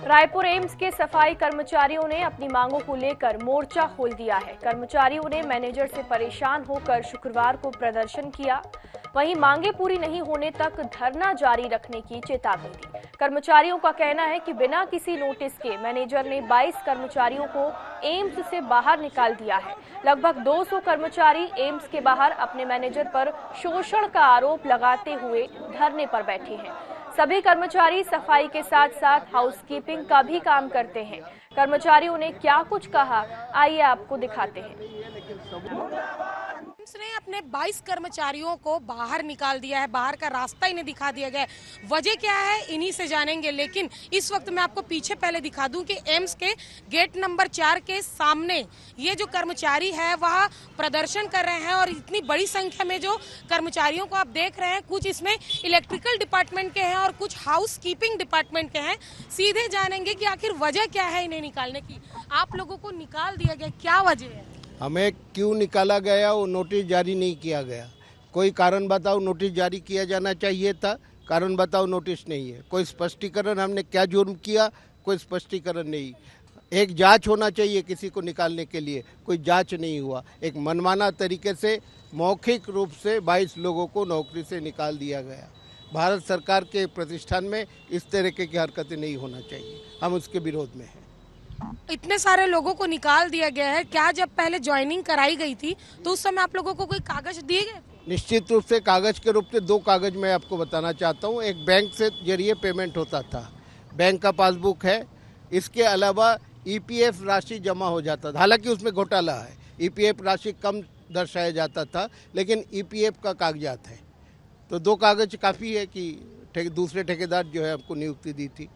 Raipur AIIMS के सफाई कर्मचारियों ने अपनी मांगों को लेकर मोर्चा खोल दिया है। कर्मचारियों ने मैनेजर से परेशान होकर शुक्रवार को प्रदर्शन किया। वहीं मांगे पूरी नहीं होने तक धरना जारी रखने की चेतावनी दी। कर्मचारियों का कहना है कि बिना किसी नोटिस के मैनेजर ने 22 कर्मचारियों को एम्स से बाहर निकाल दिया है। लगभग 200 कर्मचारी एम्स के बाहर अपने मैनेजर पर शोषण का आरोप लगाते हुए धरने पर बैठे हैं। सभी कर्मचारी सफाई के साथ साथ हाउसकीपिंग का भी काम करते हैं। कर्मचारियों ने क्या कुछ कहा, आइए आपको दिखाते हैं। ने अपने 22 कर्मचारियों को बाहर निकाल दिया है, बाहर का रास्ता इन्हें दिखा दिया गया है। वजह क्या है इन्हीं से जानेंगे, लेकिन इस वक्त मैं आपको पीछे पहले दिखा दूं कि एम्स के गेट नंबर 4 के सामने ये जो कर्मचारी है वह प्रदर्शन कर रहे हैं और इतनी बड़ी संख्या में जो कर्मचारियों को आप देख रहे हैं, कुछ इसमें इलेक्ट्रिकल डिपार्टमेंट के हैं और कुछ हाउस कीपिंग डिपार्टमेंट के हैं। सीधे जानेंगे कि आखिर वजह क्या है इन्हें निकालने की। आप लोगों को निकाल दिया गया, क्या वजह है? हमें क्यों निकाला गया वो नोटिस जारी नहीं किया गया। कोई कारण बताओ, नोटिस जारी किया जाना चाहिए था। कारण बताओ, नोटिस नहीं है। कोई स्पष्टीकरण, हमने क्या जुर्म किया, कोई स्पष्टीकरण नहीं। एक जांच होना चाहिए किसी को निकालने के लिए, कोई जांच नहीं हुआ। एक मनमाना तरीके से मौखिक रूप से 22 लोगों को नौकरी से निकाल दिया गया। भारत सरकार के प्रतिष्ठान में इस तरीके की हरकतें नहीं होना चाहिए, हम उसके विरोध में हैं। इतने सारे लोगों को निकाल दिया गया है, क्या जब पहले ज्वाइनिंग कराई गई थी तो उस समय आप लोगों को कोई कागज दिए गए? निश्चित रूप से कागज के रूप में 2 कागज मैं आपको बताना चाहता हूँ। एक बैंक से जरिए पेमेंट होता था, बैंक का पासबुक है। इसके अलावा ईपीएफ राशि जमा हो जाता था, हालांकि उसमें घोटाला है। ईपीएफ राशि कम दर्शाया जाता था, लेकिन ईपीएफ का कागजात है। तो 2 कागज काफ़ी है कि दूसरे ठेकेदार जो है आपको नियुक्ति दी थी।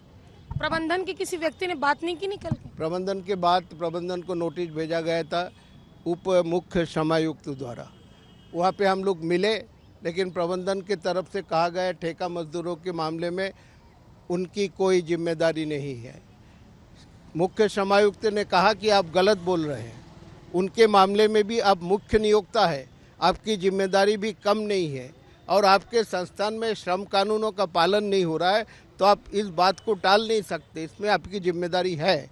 प्रबंधन के किसी व्यक्ति ने बात नहीं की निकल के? प्रबंधन के बाद प्रबंधन को नोटिस भेजा गया था उप मुख्य श्रमायुक्त द्वारा। वहाँ पे हम लोग मिले, लेकिन प्रबंधन की तरफ से कहा गया ठेका मजदूरों के मामले में उनकी कोई जिम्मेदारी नहीं है। मुख्य श्रमायुक्त ने कहा कि आप गलत बोल रहे हैं, उनके मामले में भी आप मुख्य नियोक्ता है, आपकी जिम्मेदारी भी कम नहीं है और आपके संस्थान में श्रम कानूनों का पालन नहीं हो रहा है, तो आप इस बात को टाल नहीं सकते, इसमें आपकी जिम्मेदारी है,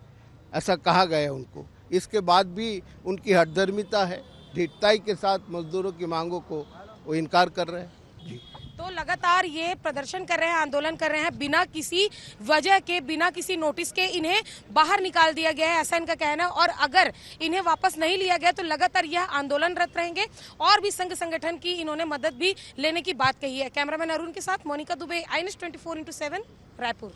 ऐसा कहा गया उनको। इसके बाद भी उनकी हठधर्मिता है, ढिठाई के साथ मजदूरों की मांगों को वो इनकार कर रहे हैं। जी, तो लगातार ये प्रदर्शन कर रहे हैं, आंदोलन कर रहे हैं, बिना किसी वजह के, बिना किसी नोटिस के इन्हें बाहर निकाल दिया गया है, ऐसा इनका कहना है। और अगर इन्हें वापस नहीं लिया गया तो लगातार यह आंदोलनरत रहेंगे और भी संघ संगठन की इन्होंने मदद भी लेने की बात कही है। कैमरामैन अरुण के साथ मोनिका दुबे, INS 24x7 रायपुर।